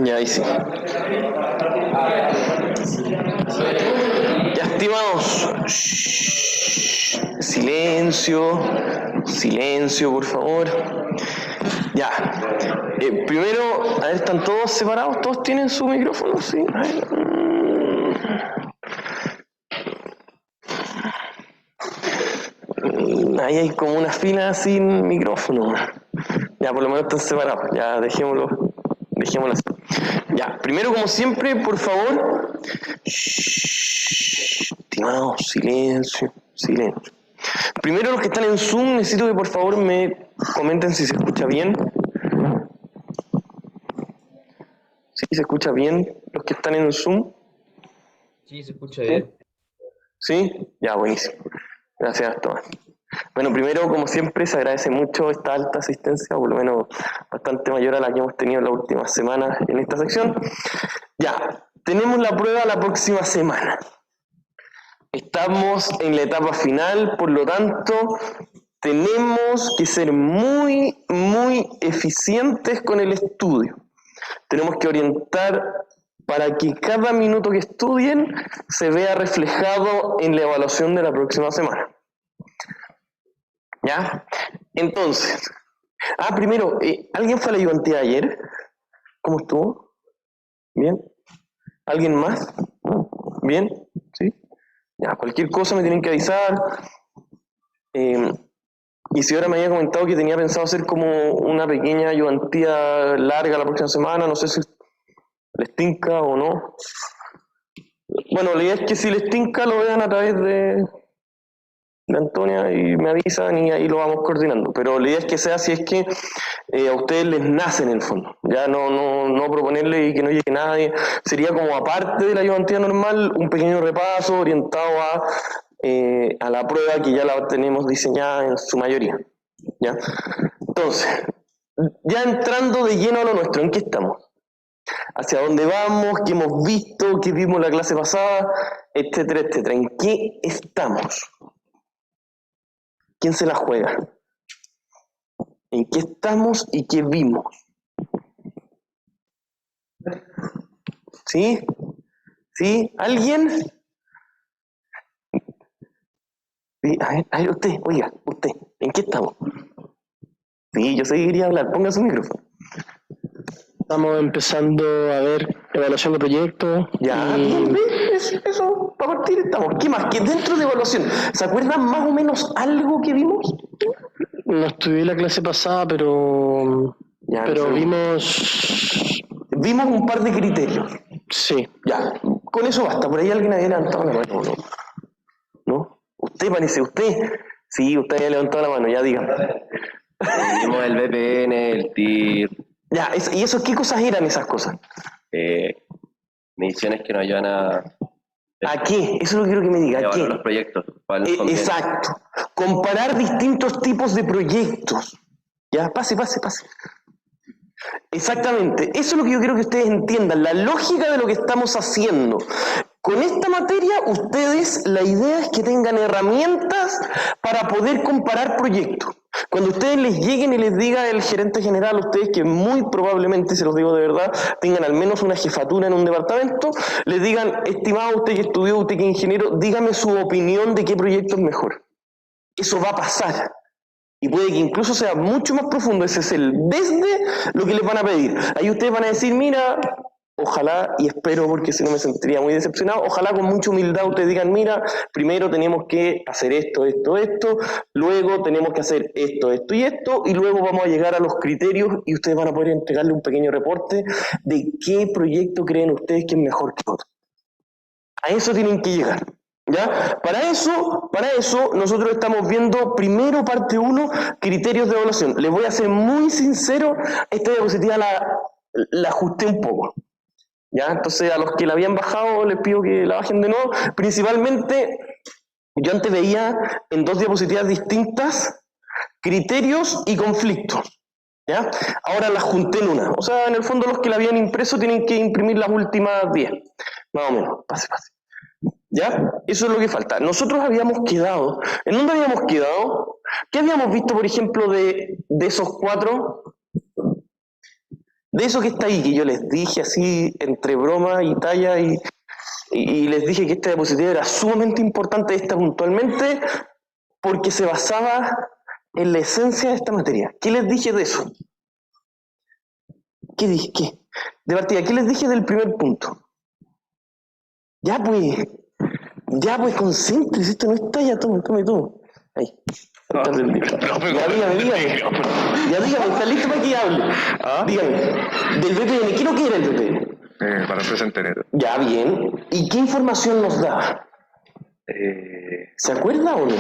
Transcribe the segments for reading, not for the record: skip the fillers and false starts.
Ya, ahí sí. Ya, estimados. Shh. Silencio. Silencio, por favor. Ya. Primero, a ver, ¿están todos separados? ¿Todos tienen su micrófono? Sí. Ahí hay como una fila sin micrófono. Ya, por lo menos están separados. Ya, dejémoslo así. Ya, primero, como siempre, por favor. Shh, estimados, silencio, silencio. Primero, los que están en Zoom, necesito que por favor me comenten si se escucha bien. ¿Sí se escucha bien los que están en Zoom? Sí, se escucha bien. ¿Sí? Ya, buenísimo. Gracias a todos. Bueno, primero, como siempre, se agradece mucho esta alta asistencia, por lo menos bastante mayor a la que hemos tenido en las últimas semanas en esta sección. Ya, tenemos la prueba la próxima semana. Estamos en la etapa final, por lo tanto, tenemos que ser muy, muy eficientes con el estudio. Tenemos que orientar para que cada minuto que estudien se vea reflejado en la evaluación de la próxima semana. ¿Ya? Entonces, primero, ¿alguien fue a la ayudantía ayer? ¿Cómo estuvo? ¿Bien? ¿Alguien más? ¿Bien? ¿Sí? Ya, cualquier cosa me tienen que avisar. Isidora me había comentado que tenía pensado hacer como una pequeña ayudantía larga la próxima semana, no sé si les tinca o no. Bueno, la idea es que si les tinca lo vean a través de Antonia y me avisan y ahí lo vamos coordinando. Pero la idea es que sea si es que a ustedes les nace en el fondo. Ya no proponerle y que no llegue nadie. Sería como aparte de la ayudantía normal, un pequeño repaso orientado a la prueba que ya la tenemos diseñada en su mayoría. ¿Ya? Entonces, ya entrando de lleno a lo nuestro, ¿en qué estamos? ¿Hacia dónde vamos? ¿Qué hemos visto? ¿Qué vimos la clase pasada? Etcétera, etcétera. ¿En qué estamos? ¿Quién se la juega? ¿En qué estamos y qué vimos? ¿Sí? ¿Sí? ¿Alguien? Sí, a ver, usted, oiga, usted, ¿en qué estamos? Sí, yo sé que quería hablar, ponga su micrófono. Estamos empezando a ver evaluación de proyectos. Ya, bien, eso, para partir estamos. ¿Qué más? ¿Qué dentro de evaluación? ¿Se acuerdan más o menos algo que vimos? No estudié la clase pasada, pero pero vimos... Vimos un par de criterios. Sí. Ya, con eso basta. Por ahí alguien había levantado la mano, ¿no? ¿No? Usted parece, usted. Sí, usted había levantado la mano, ya diga. Vimos el VPN, el TIR. Ya, ¿y eso qué cosas eran esas cosas? Mediciones que nos ayudan ¿A qué? Eso es lo que quiero que me diga. ¿A qué? Los proyectos. Exacto. Comparar distintos tipos de proyectos. Ya, pase. Exactamente. Eso es lo que yo quiero que ustedes entiendan. La lógica de lo que estamos haciendo. Con esta materia, ustedes, la idea es que tengan herramientas para poder comparar proyectos. Cuando ustedes les lleguen y les diga el gerente general, ustedes que muy probablemente, se los digo de verdad, tengan al menos una jefatura en un departamento, les digan, estimado usted que estudió, usted que es ingeniero, dígame su opinión de qué proyecto es mejor. Eso va a pasar. Y puede que incluso sea mucho más profundo, ese es el desde lo que les van a pedir. Ahí ustedes van a decir, mira, ojalá, y espero porque si no me sentiría muy decepcionado, ojalá con mucha humildad ustedes digan, mira, primero tenemos que hacer esto, luego tenemos que hacer esto y esto, y luego vamos a llegar a los criterios y ustedes van a poder entregarle un pequeño reporte de qué proyecto creen ustedes que es mejor que otro. A eso tienen que llegar. ¿Ya? Para eso, nosotros estamos viendo primero parte 1, criterios de evaluación. Les voy a ser muy sincero, esta diapositiva la ajusté un poco. ¿Ya? Entonces a los que la habían bajado les pido que la bajen de nuevo. Principalmente, yo antes veía en 2 diapositivas distintas criterios y conflictos. ¿Ya? Ahora las junté en una. O sea, en el fondo los que la habían impreso tienen que imprimir las últimas 10. Más o menos. Pase. ¿Ya? Eso es lo que falta. Nosotros habíamos quedado. ¿En dónde habíamos quedado? ¿Qué habíamos visto, por ejemplo, de esos 4? de eso que está ahí, que yo les dije así, entre broma y talla, y les dije que esta diapositiva era sumamente importante, esta puntualmente, porque se basaba en la esencia de esta materia. ¿Qué les dije de eso? ¿Qué dije? ¿Qué? De partida, ¿qué les dije del primer punto? Ya pues, concéntrese, esto no está ya, tome. Ahí. Está prendido. Ya dígame. Ya dígame, ¿está listo para que hable? Dígame, del VPN, ¿qué no quiere el VPN? Para el presente neto. Ya, bien. ¿Y qué información nos da? ¿Se acuerda o no?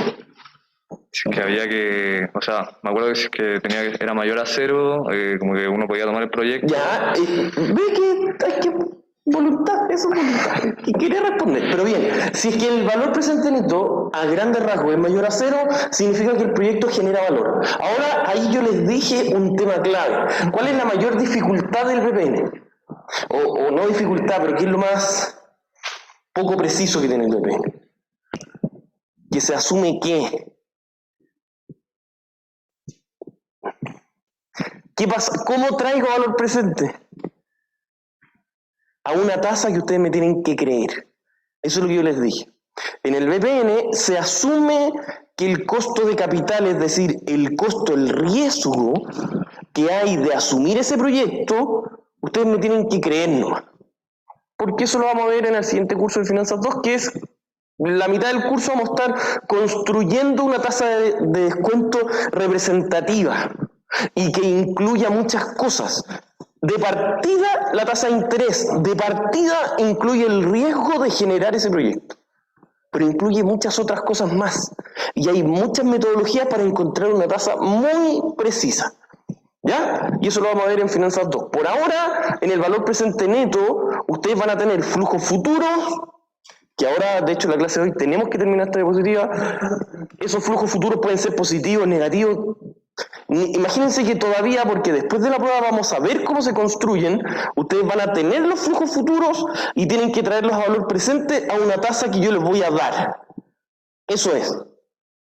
Que había que, o sea, me acuerdo que era mayor a 0, como que uno podía tomar el proyecto. Ya, ve que hay que voluntad, eso es voluntad. Y quería responder, pero bien, si es que el valor presente neto a grandes rasgos es mayor a 0, significa que el proyecto genera valor. Ahora, ahí yo les dije un tema clave. ¿Cuál es la mayor dificultad del VPN? O no dificultad, pero ¿qué es lo más poco preciso que tiene el VPN? Que se asume que... ¿Qué pasa? ¿Cómo traigo valor presente? A una tasa que ustedes me tienen que creer. Eso es lo que yo les dije. En el VPN se asume que el costo de capital, es decir, el costo, el riesgo que hay de asumir ese proyecto, ustedes me tienen que creer nomás. Porque eso lo vamos a ver en el siguiente curso de Finanzas 2, que es la mitad del curso vamos a estar construyendo una tasa de descuento representativa y que incluya muchas cosas. De partida, la tasa de interés, de partida incluye el riesgo de generar ese proyecto, pero incluye muchas otras cosas más. Y hay muchas metodologías para encontrar una tasa muy precisa. ¿Ya? Y eso lo vamos a ver en Finanzas 2. Por ahora, en el valor presente neto, ustedes van a tener flujos futuros, que ahora, de hecho, en la clase de hoy tenemos que terminar esta diapositiva. Esos flujos futuros pueden ser positivos, negativos. Imagínense que todavía, porque después de la prueba vamos a ver cómo se construyen, ustedes van a tener los flujos futuros y tienen que traerlos a valor presente a una tasa que yo les voy a dar. Eso es.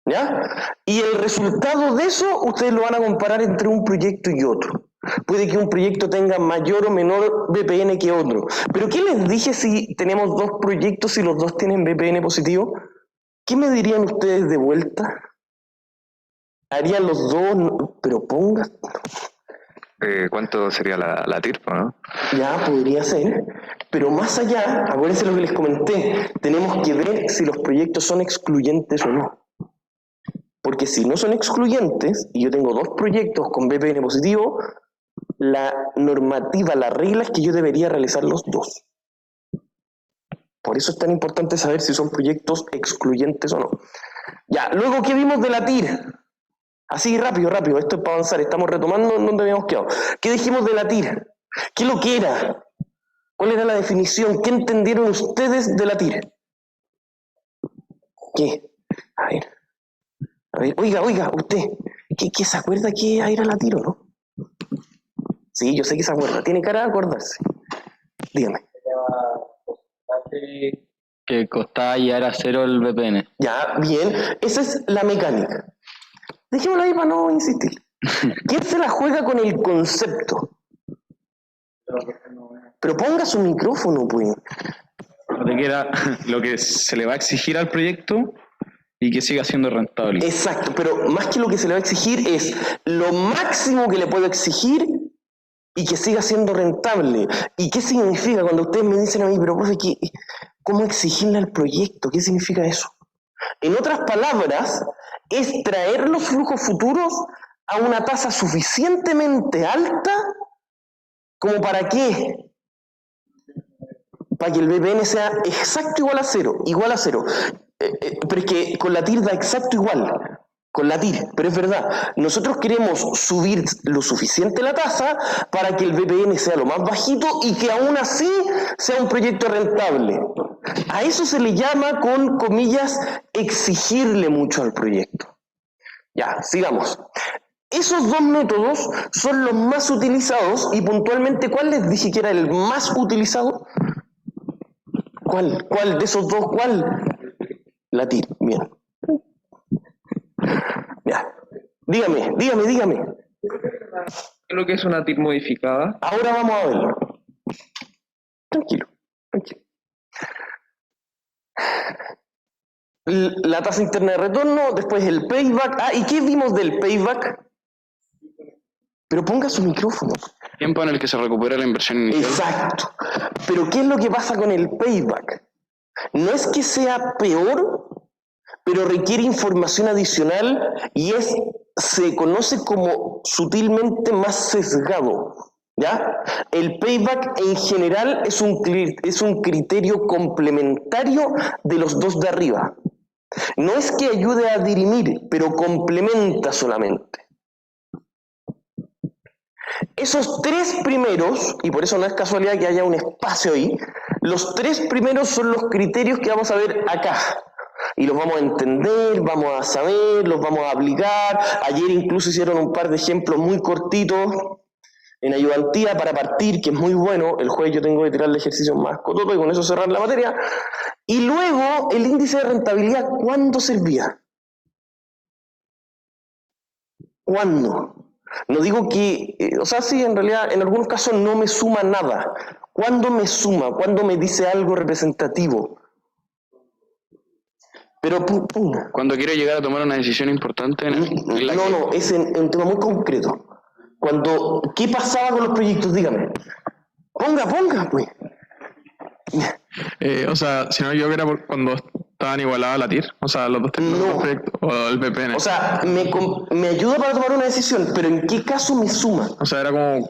¿Ya? Y el resultado de eso, ustedes lo van a comparar entre un proyecto y otro. Puede que un proyecto tenga mayor o menor VPN que otro. Pero ¿qué les dije si tenemos dos proyectos y los dos tienen VPN positivo? ¿Qué me dirían ustedes de vuelta? ¿Harían los dos? Pero ponga... ¿Cuánto sería la TIRP, no? Ya, podría ser. Pero más allá, acuérdense lo que les comenté, tenemos que ver si los proyectos son excluyentes o no. Porque si no son excluyentes, y yo tengo dos proyectos con VPN positivo, la normativa, la regla es que yo debería realizar los dos. Por eso es tan importante saber si son proyectos excluyentes o no. Ya, luego, ¿qué vimos de la TIR? Así, rápido, esto es para avanzar, estamos retomando donde habíamos quedado. ¿Qué dijimos de la TIR? ¿Qué es lo que era? ¿Cuál era la definición? ¿Qué entendieron ustedes de la TIR? ¿Qué? A ver, oiga, usted, ¿qué se acuerda que era la TIR o no? Sí, yo sé que se acuerda, tiene cara de acordarse. Dígame. Que costaba llegar a 0 el VPN. Ya, bien, esa es la mecánica. Dejémoslo ahí para no insistir. ¿Quién se la juega con el concepto? Pero ponga su micrófono, pues. De que era lo que se le va a exigir al proyecto y que siga siendo rentable. Exacto, pero más que lo que se le va a exigir es lo máximo que le puedo exigir y que siga siendo rentable. ¿Y qué significa cuando ustedes me dicen a mí, pero profe, ¿cómo exigirle al proyecto? ¿Qué significa eso? En otras palabras, es traer los flujos futuros a una tasa suficientemente alta como para qué? Para que el VPN sea exacto igual a cero. Pero es que con la TIR da exacto igual. Con la TIR, pero es verdad, nosotros queremos subir lo suficiente la tasa para que el VPN sea lo más bajito y que aún así sea un proyecto rentable. A eso se le llama, con comillas, exigirle mucho al proyecto. Ya, sigamos. Esos dos métodos son los más utilizados y puntualmente, ¿cuál les dije que era el más utilizado? ¿Cuál de esos dos? ¿Cuál? La TIR, bien. Ya. Dígame. lo que es una TIR modificada? Ahora vamos a verlo. Tranquilo, tranquilo. La tasa interna de retorno, después el payback. ¿Y qué vimos del payback? Pero ponga su micrófono. Tiempo en el que se recupera la inversión inicial. Exacto. Pero ¿qué es lo que pasa con el payback? No es que sea peor, pero requiere información adicional y se conoce como sutilmente más sesgado. ¿Ya? El payback en general es un criterio complementario de los dos de arriba. No es que ayude a dirimir, pero complementa solamente. Esos tres primeros, y por eso no es casualidad que haya un espacio ahí, los tres primeros son los criterios que vamos a ver acá. Y los vamos a entender, vamos a saber, los vamos a aplicar. Ayer incluso hicieron un par de ejemplos muy cortitos en ayudantía para partir, que es muy bueno. El jueves yo tengo que tirarle ejercicios más cototos y con eso cerrar la materia. Y luego, el índice de rentabilidad, ¿cuándo servía? ¿Cuándo? No digo que, sí, en realidad, en algunos casos no me suma nada. ¿Cuándo me suma? ¿Cuándo me dice algo representativo? Pero, Cuando quiero llegar a tomar una decisión importante No, es en un tema muy concreto. ¿Qué pasaba con los proyectos? Dígame. Ponga, pues. Si no, yo que era cuando estaban igualadas la TIR, los dos proyectos, o el VPN. Me ayuda para tomar una decisión, pero ¿en qué caso me suma? Era como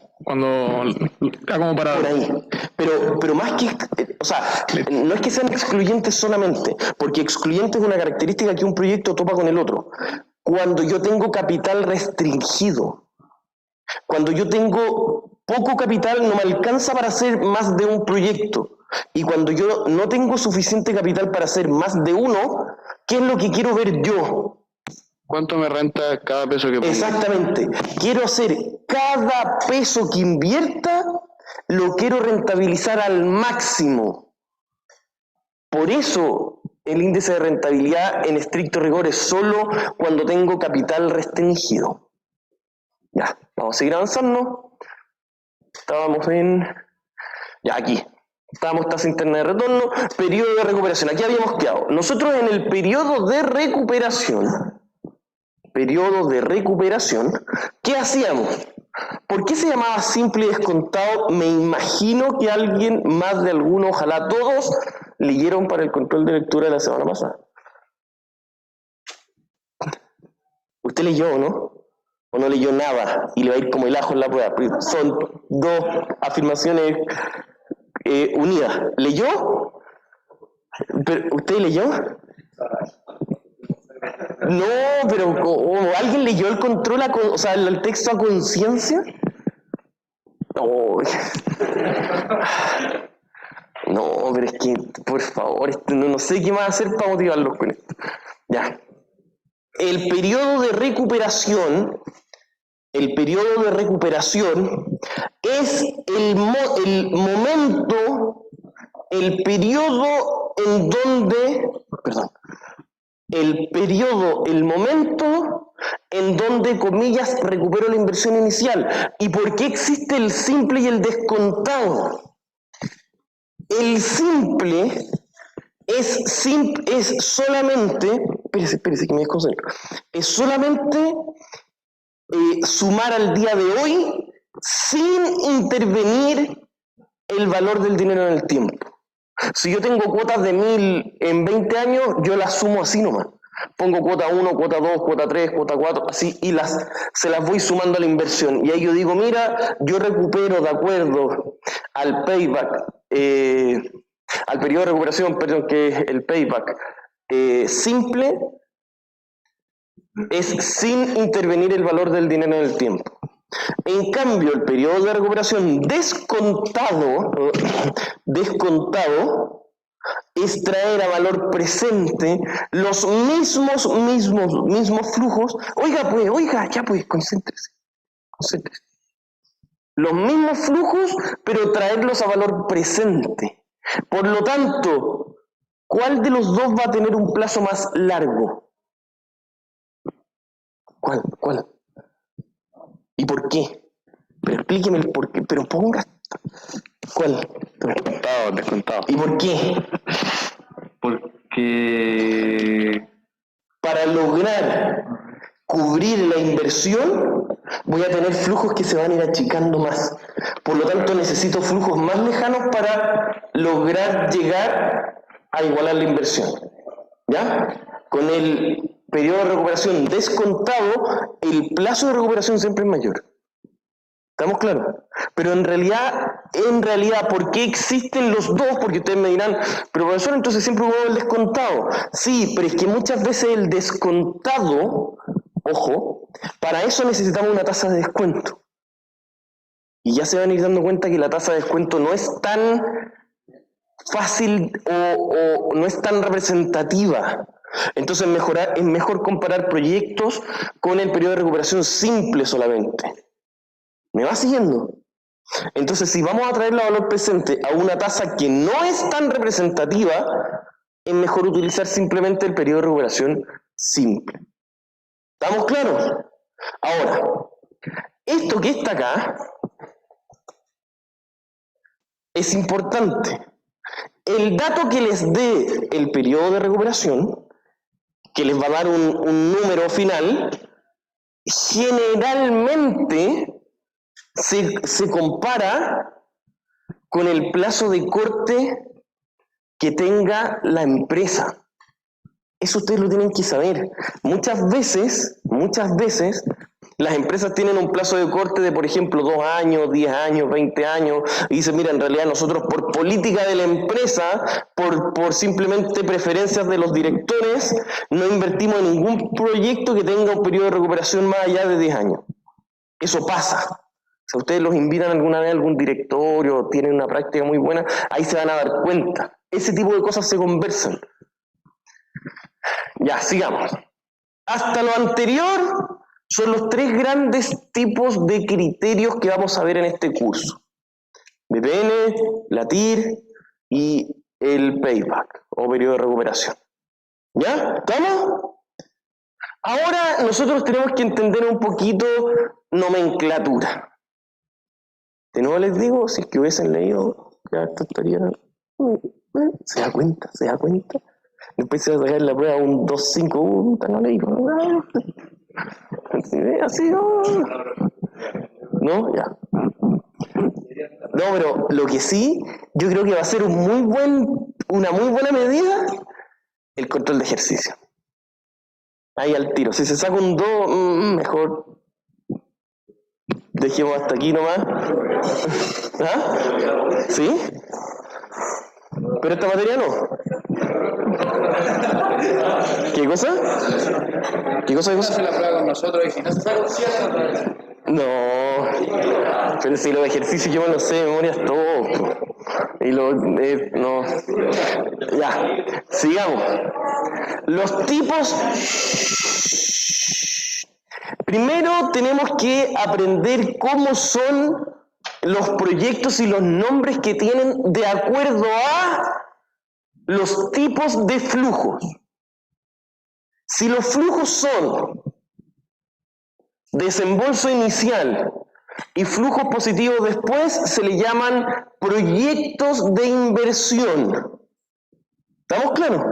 para... Por ahí. Pero más que... no es que sean excluyentes solamente, porque excluyente es una característica que un proyecto topa con el otro. Cuando yo tengo capital restringido, cuando yo tengo poco capital, no me alcanza para hacer más de un proyecto. Y cuando yo no tengo suficiente capital para hacer más de uno, ¿qué es lo que quiero ver yo? ¿Cuánto me renta cada peso que pongo? Exactamente. Quiero hacer cada peso que invierta, lo quiero rentabilizar al máximo. Por eso el índice de rentabilidad en estricto rigor es solo cuando tengo capital restringido. Ya, vamos a seguir avanzando. Estábamos aquí. Estábamos tasa interna de retorno, periodo de recuperación. Aquí habíamos quedado. Nosotros en el periodo de recuperación, ¿qué hacíamos? ¿Por qué se llamaba simple y descontado? Me imagino que alguien, más de alguno, ojalá todos, leyeron para el control de lectura de la semana pasada. ¿Usted leyó, no? ¿O no leyó nada? Y le va a ir como el ajo en la prueba. Son dos afirmaciones unidas. ¿Leyó? ¿Usted leyó? No, pero ¿alguien leyó el control, el texto a conciencia? No, pero es que, por favor, no sé qué más hacer para motivarlos con esto. Ya. El periodo de recuperación es el momento, el periodo en donde, el momento en donde, comillas, recupero la inversión inicial. ¿Y por qué existe el simple y el descontado? El simple es solamente, espérese que me desconcentro, es solamente sumar al día de hoy sin intervenir el valor del dinero en el tiempo. Si yo tengo cuotas de 1.000 en 20 años, yo las sumo así nomás. Pongo cuota 1, cuota 2, cuota 3, cuota 4, así, y se las voy sumando a la inversión. Y ahí yo digo, mira, yo recupero de acuerdo al payback, al periodo de recuperación, que es el payback simple, es sin intervenir el valor del dinero en el tiempo. En cambio, el periodo de recuperación descontado es traer a valor presente los mismos flujos. Ya pues, concéntrese. Los mismos flujos, pero traerlos a valor presente. Por lo tanto, ¿cuál de los dos va a tener un plazo más largo? ¿Cuál? ¿Y por qué? Pero explíqueme el por qué. Pero ponga. ¿Cuál? Descontado. ¿Y por qué? Porque Para lograr cubrir la inversión, voy a tener flujos que se van a ir achicando más. Por lo tanto, necesito flujos más lejanos para lograr llegar a igualar la inversión. ¿Ya? Con el periodo de recuperación descontado, el plazo de recuperación siempre es mayor. ¿Estamos claros? Pero en realidad, ¿por qué existen los dos? Porque ustedes me dirán, pero profesor, entonces siempre hubo el descontado. Sí, pero es que muchas veces el descontado, ojo, para eso necesitamos una tasa de descuento. Y ya se van a ir dando cuenta que la tasa de descuento no es tan fácil o no es tan representativa. Entonces es mejor comparar proyectos con el periodo de recuperación simple solamente. ¿Me va siguiendo? Entonces, si vamos a traerlo a valor presente a una tasa que no es tan representativa, es mejor utilizar simplemente el periodo de recuperación simple. ¿Estamos claros? Ahora, esto que está acá es importante. El dato que les dé el periodo de recuperación, que les va a dar un número final, generalmente se compara con el plazo de corte que tenga la empresa. Eso ustedes lo tienen que saber. Muchas veces, las empresas tienen un plazo de corte de, por ejemplo, 2 años, 10 años, 20 años, y dicen, mira, en realidad nosotros por política de la empresa, por simplemente preferencias de los directores, no invertimos en ningún proyecto que tenga un periodo de recuperación más allá de 10 años. Eso pasa. Si ustedes los invitan alguna vez a algún directorio, tienen una práctica muy buena, ahí se van a dar cuenta. Ese tipo de cosas se conversan. Ya, sigamos. Hasta lo anterior son los 3 grandes tipos de criterios que vamos a ver en este curso. BPN, la TIR y el payback o periodo de recuperación. ¿Ya? ¿Estamos? Ahora nosotros tenemos que entender un poquito nomenclatura. De nuevo les digo, si es que hubiesen leído, ya esto estaría... ¿Se da cuenta? Después se va a sacar la prueba un 2-5, no le digo. Así, no. ¿No? Ya. No, pero lo que sí, yo creo que va a ser una muy buena medida, el control de ejercicio. Ahí al tiro. Si se saca un 2, mejor... Dejemos hasta aquí nomás. ¿Ah? ¿Sí? Pero esta materia no. ¿Qué cosa? ¿Qué cosa? la prueba con nosotros y si no se saca un 7, no. Pero si los ejercicios yo me los sé de memoria todo. Y no. Ya. Sigamos. Los tipos. Primero tenemos que aprender cómo son los proyectos y los nombres que tienen de acuerdo a los tipos de flujos. Si los flujos son desembolso inicial y flujos positivos después, se le llaman proyectos de inversión. ¿Estamos claros?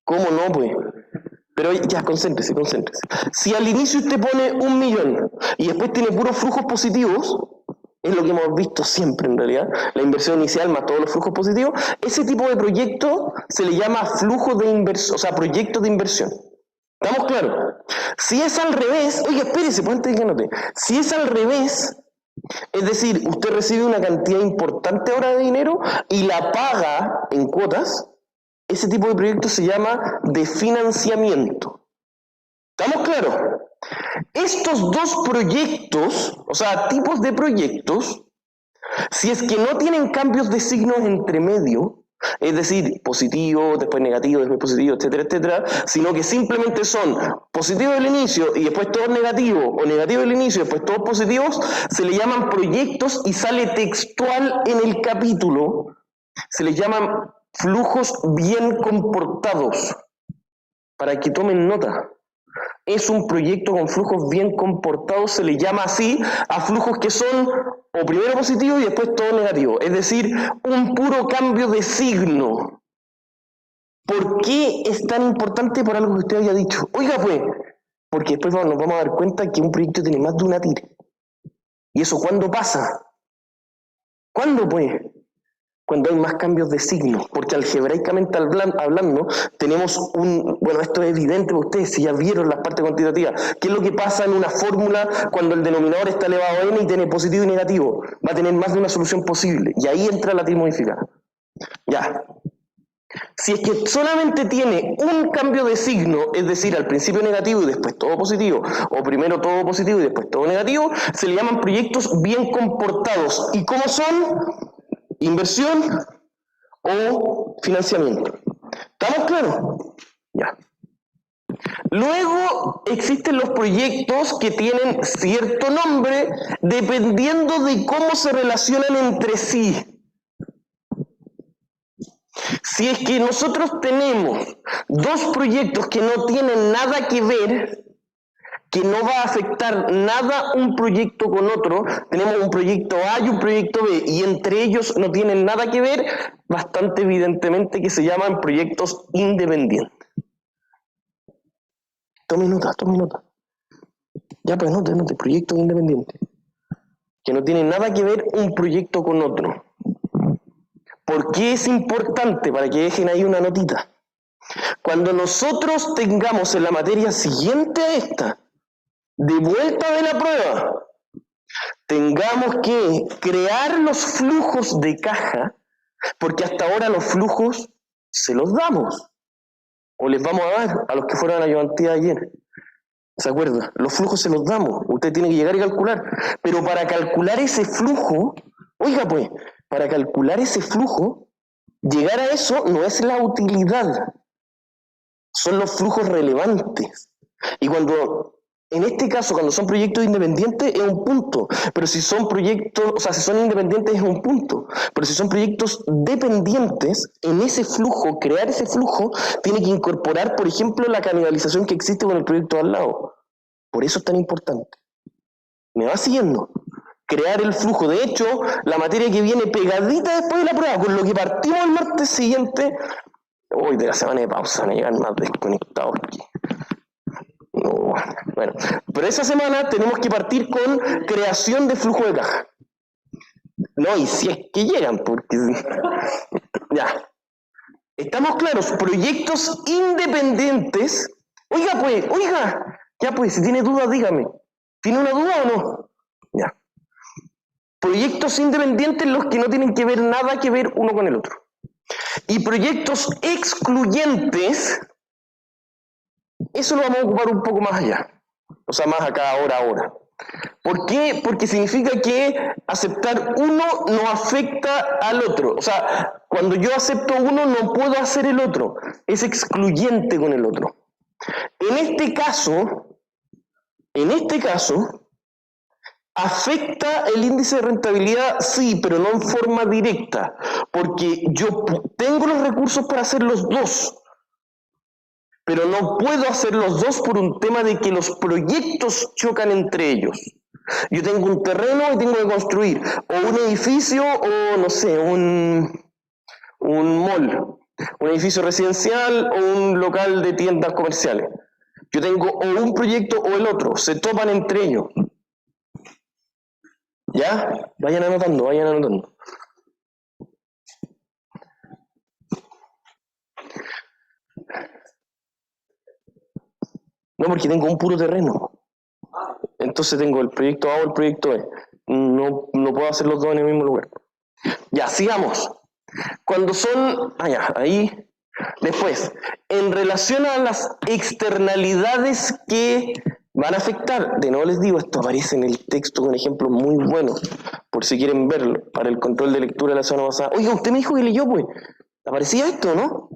¿Cómo no, pues? Pero ya, concéntrese. Si al inicio usted pone 1 millón y después tiene puros flujos positivos, es lo que hemos visto siempre en realidad, la inversión inicial más todos los flujos positivos, ese tipo de proyecto se le llama flujo de inversión, o sea, proyecto de inversión. ¿Estamos claros? Si es al revés, oiga, espérese, pues antes de que anote, si es al revés, es decir, usted recibe una cantidad importante ahora de dinero y la paga en cuotas, ese tipo de proyecto se llama de financiamiento. ¿Estamos claros? Estos dos proyectos, o sea, tipos de proyectos, si es que no tienen cambios de signos entre medio, es decir, positivo, después negativo, después positivo, etcétera, etcétera, sino que simplemente son positivos al inicio y después todos negativos, o negativos al inicio y después todos positivos, se le llaman proyectos y sale textual en el capítulo, se les llaman flujos bien comportados, para que tomen nota. es un proyecto con flujos bien comportados, se le llama así a flujos que son o primero positivo y después todo negativo, es decir, un puro cambio de signo. ¿Por qué es tan importante por algo que usted había dicho? Oiga pues, porque después nos vamos a dar cuenta que un proyecto tiene más de una TIR. ¿Y eso cuándo pasa? ¿Cuándo pues? Cuando hay más cambios de signo, porque algebraicamente hablando, tenemos bueno, esto es evidente para ustedes, si ya vieron las partes cuantitativas, ¿qué es lo que pasa en una fórmula cuando el denominador está elevado a n y tiene positivo y negativo? Va a tener más de una solución posible, y ahí entra la TIR modificada. Ya. Si es que solamente tiene un cambio de signo, es decir, al principio negativo y después todo positivo, o primero todo positivo y después todo negativo, se le llaman proyectos bien comportados. ¿Y cómo son? Inversión o financiamiento. ¿Estamos claros? Ya. Luego existen los proyectos que tienen cierto nombre dependiendo de cómo se relacionan entre sí. Si es que nosotros tenemos dos proyectos que no tienen nada que ver, que no va a afectar nada un proyecto con otro, tenemos un proyecto A y un proyecto B, y entre ellos no tienen nada que ver, bastante evidentemente que se llaman proyectos independientes. Tome nota. Ya pues, note, proyectos independientes. Que no tienen nada que ver un proyecto con otro. ¿Por qué es importante? Para que dejen ahí una notita. Cuando nosotros tengamos en la materia siguiente a esta, de vuelta de la prueba, tengamos que crear los flujos de caja, porque hasta ahora los flujos se los damos, o les vamos a dar a los que fueron a la ayudantía ayer. ¿Se acuerda? Los flujos se los damos, usted tiene que llegar y calcular, pero para calcular ese flujo, oiga pues, para calcular ese flujo, llegar a eso no es la utilidad, son los flujos relevantes. Y cuando, en este caso, cuando son proyectos independientes es un punto, pero si son proyectos, o sea, si son independientes es un punto, pero si son proyectos dependientes, en ese flujo, crear ese flujo, tiene que incorporar, por ejemplo, la canibalización que existe con el proyecto de al lado. Por eso es tan importante. ¿Me va siguiendo? Crear el flujo. De hecho, la materia que viene pegadita después de la prueba, con lo que partimos el martes siguiente, hoy de la semana de pausa van a llegar más desconectados aquí. No, bueno, pero esa semana tenemos que partir con creación de flujo de caja. No, y si es que llegan, porque ya. ¿Estamos claros? Proyectos independientes. Oiga, ya pues, si tiene dudas, dígame. ¿Tiene una duda o no? Ya. Proyectos independientes los que no tienen que ver nada que ver uno con el otro. Y proyectos excluyentes, eso lo vamos a ocupar un poco más allá. O sea, más acá, ahora. ¿Por qué? Porque significa que aceptar uno no afecta al otro. O sea, cuando yo acepto uno no puedo hacer el otro. Es excluyente con el otro. En este caso, ¿afecta el índice de rentabilidad? Sí, pero no en forma directa, porque yo tengo los recursos para hacer los dos, pero no puedo hacer los dos por un tema de que los proyectos chocan entre ellos. Yo tengo un terreno y tengo que construir o un edificio o, no sé, un mall, un edificio residencial o un local de tiendas comerciales. Yo tengo o un proyecto o el otro, se topan entre ellos. ¿Ya? Vayan anotando. No, porque tengo un puro terreno. Entonces tengo el proyecto A o el proyecto B. No puedo hacer los dos en el mismo lugar. Ya, sigamos. Cuando son... ahí. Después, en relación a las externalidades que van a afectar, de nuevo les digo, esto aparece en el texto con ejemplos muy buenos, por si quieren verlo, para el control de lectura de la semana pasada. Oiga, usted me dijo que leyó, pues. ¿Aparecía esto, no?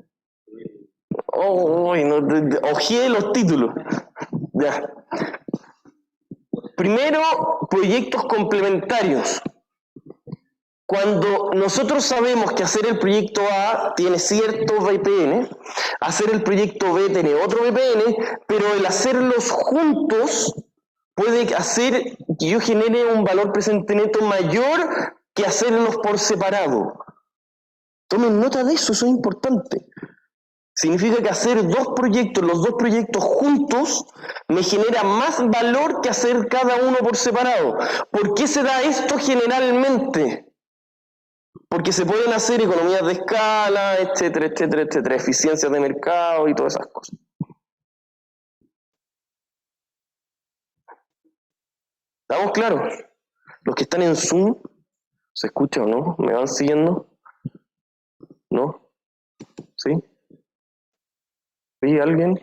Ojeé los títulos. Ya. Primero, proyectos complementarios. Cuando nosotros sabemos que hacer el proyecto A tiene cierto VPN, hacer el proyecto B tiene otro VPN, pero el hacerlos juntos puede hacer que yo genere un valor presente neto mayor que hacerlos por separado. Tomen nota de eso, eso es importante. Significa que hacer los dos proyectos juntos, me genera más valor que hacer cada uno por separado. ¿Por qué se da esto generalmente? Porque se pueden hacer economías de escala, etcétera, etcétera, etcétera, eficiencias de mercado y todas esas cosas. ¿Estamos claros? Los que están en Zoom, ¿se escucha o no? ¿Me van siguiendo? ¿No? ¿Sí? ¿Sí? ¿Alguien?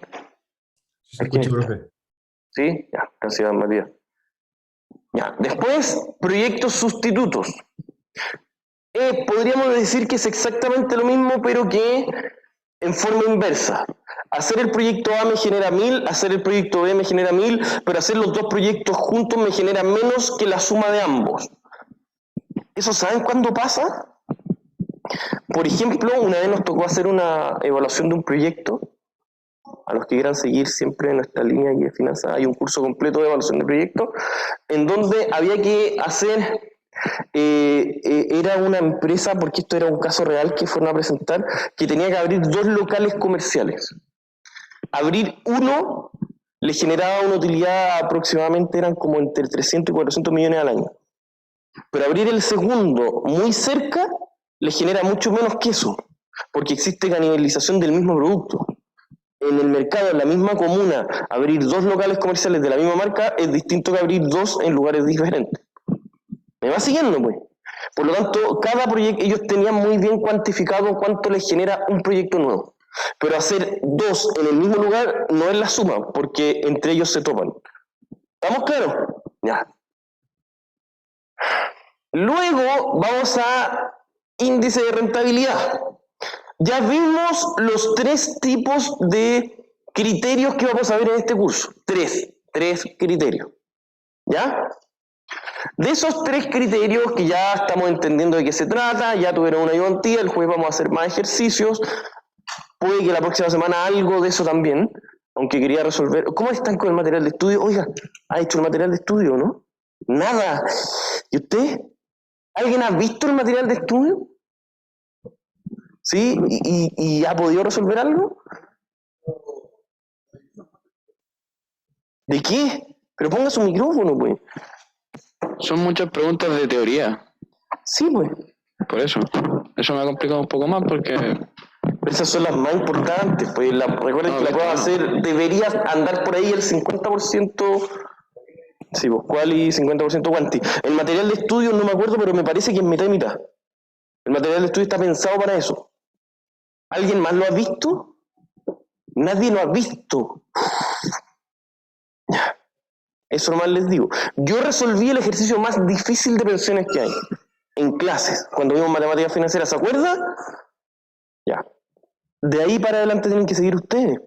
Sí, se escucha, profe. ¿Sí? Ya, gracias, Matías. Ya, después, proyectos sustitutos. Podríamos decir que es exactamente lo mismo, pero que en forma inversa. Hacer el proyecto A me genera 1000, hacer el proyecto B me genera 1000, pero hacer los dos proyectos juntos me genera menos que la suma de ambos. ¿Eso saben cuándo pasa? Por ejemplo, una vez nos tocó hacer una evaluación de un proyecto. A los que quieran seguir siempre en nuestra línea de finanzas, hay un curso completo de evaluación de proyectos, en donde había que hacer, era una empresa, porque esto era un caso real que fueron a presentar, que tenía que abrir 2 locales comerciales. Abrir uno le generaba una utilidad aproximadamente, eran como entre 300 y 400 millones al año. Pero abrir el segundo muy cerca le genera mucho menos que eso, porque existe canibalización del mismo producto. En el mercado, en la misma comuna, abrir 2 locales comerciales de la misma marca es distinto que abrir 2 en lugares diferentes. ¿Me va siguiendo, pues? Por lo tanto, cada proyecto, ellos tenían muy bien cuantificado cuánto les genera un proyecto nuevo. Pero hacer 2 en el mismo lugar no es la suma, porque entre ellos se topan. ¿Estamos claros? Ya. Luego vamos a índice de rentabilidad. Ya vimos los 3 tipos de criterios que vamos a ver en este curso. 3 criterios. ¿Ya? De esos 3 criterios que ya estamos entendiendo de qué se trata, ya tuvieron una ayudantía, el jueves vamos a hacer más ejercicios. Puede que la próxima semana algo de eso también, aunque quería resolver. ¿Cómo están con el material de estudio? Oiga, ¿ha hecho el material de estudio, no? Nada. ¿Y usted? ¿Alguien ha visto el material de estudio? ¿Sí? ¿Y ha podido resolver algo? ¿De qué? Pero ponga su micrófono, pues. Son muchas preguntas de teoría, Sí, pues. por eso. Eso me ha complicado un poco más porque... Pero esas son las más importantes, pues. Recuerden que la prueba hacer, debería andar por ahí el 50%, sí, pues, quali, 50% quanti. El material de estudio no me acuerdo, pero me parece que es mitad y mitad. El material de estudio está pensado para eso. ¿Alguien más lo ha visto? Nadie lo ha visto. Eso nomás les digo. Yo resolví el ejercicio más difícil de pensiones que hay en clases, cuando vimos matemáticas financieras, ¿se acuerdan? Ya. De ahí para adelante tienen que seguir ustedes.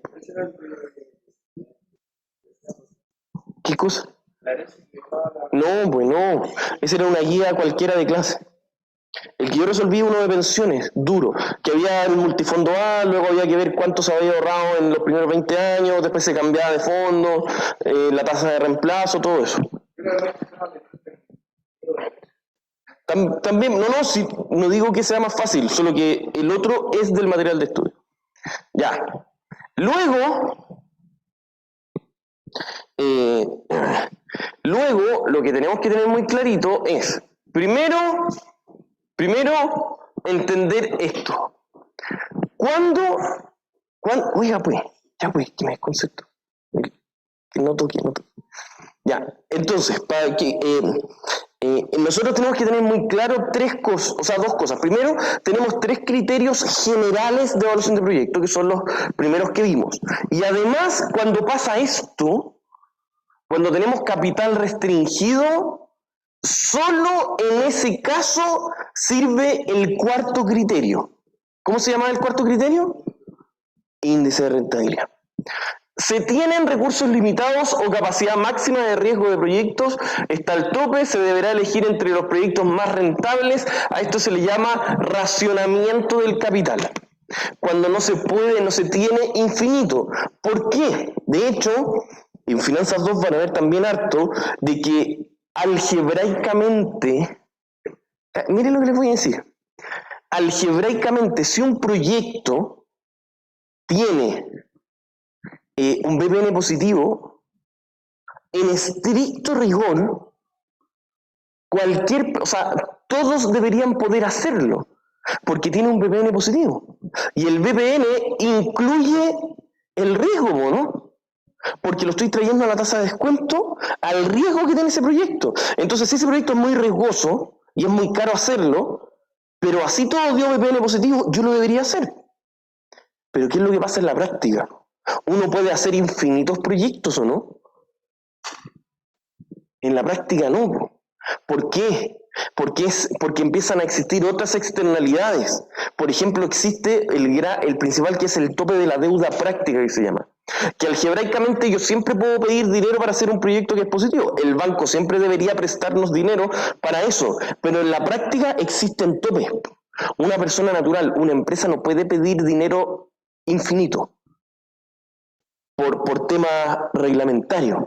¿Qué cosa? No, pues no. Esa era una guía cualquiera de clase. El que yo resolví uno de pensiones, duro, que había el multifondo A, luego había que ver cuánto se había ahorrado en los primeros 20 años, después se cambiaba de fondo, la tasa de reemplazo, todo eso. También, sí, no digo que sea más fácil, solo que el otro es del material de estudio. Ya. Luego, lo que tenemos que tener muy clarito es, primero, entender esto. Oiga, pues, ya pues, que me desconcerto. Que no toque. Ya, entonces, para que nosotros tenemos que tener muy claro 3 cosas, o sea, 2 cosas. Primero, tenemos 3 criterios generales de evaluación de proyecto, que son los primeros que vimos. Y además, cuando pasa esto, cuando tenemos capital restringido, solo en ese caso sirve el 4.º criterio. ¿Cómo se llama el 4.º criterio? Índice de rentabilidad. Se tienen recursos limitados o capacidad máxima de riesgo de proyectos, está el tope, se deberá elegir entre los proyectos más rentables, a esto se le llama racionamiento del capital. cuando no se puede, no se tiene infinito. ¿Por qué? De hecho, en Finanzas 2 van a ver también harto de que algebraicamente, miren lo que les voy a decir, algebraicamente, si un proyecto tiene un BPN positivo, en estricto rigor, todos deberían poder hacerlo, porque tiene un BPN positivo. Y el BPN incluye el riesgo, ¿no? Porque lo estoy trayendo a la tasa de descuento al riesgo que tiene ese proyecto. Entonces, si ese proyecto es muy riesgoso y es muy caro hacerlo, pero así todo dio BPN positivo, yo lo debería hacer. Pero ¿qué es lo que pasa en la práctica? ¿Uno puede hacer infinitos proyectos o no? En la práctica no. ¿Por qué? Porque empiezan a existir otras externalidades. Por ejemplo, existe el principal, que es el tope de la deuda práctica, que se llama. Que algebraicamente yo siempre puedo pedir dinero para hacer un proyecto que es positivo. El banco siempre debería prestarnos dinero para eso. Pero en la práctica existen topes. Una persona natural, una empresa, no puede pedir dinero infinito por temas reglamentarios.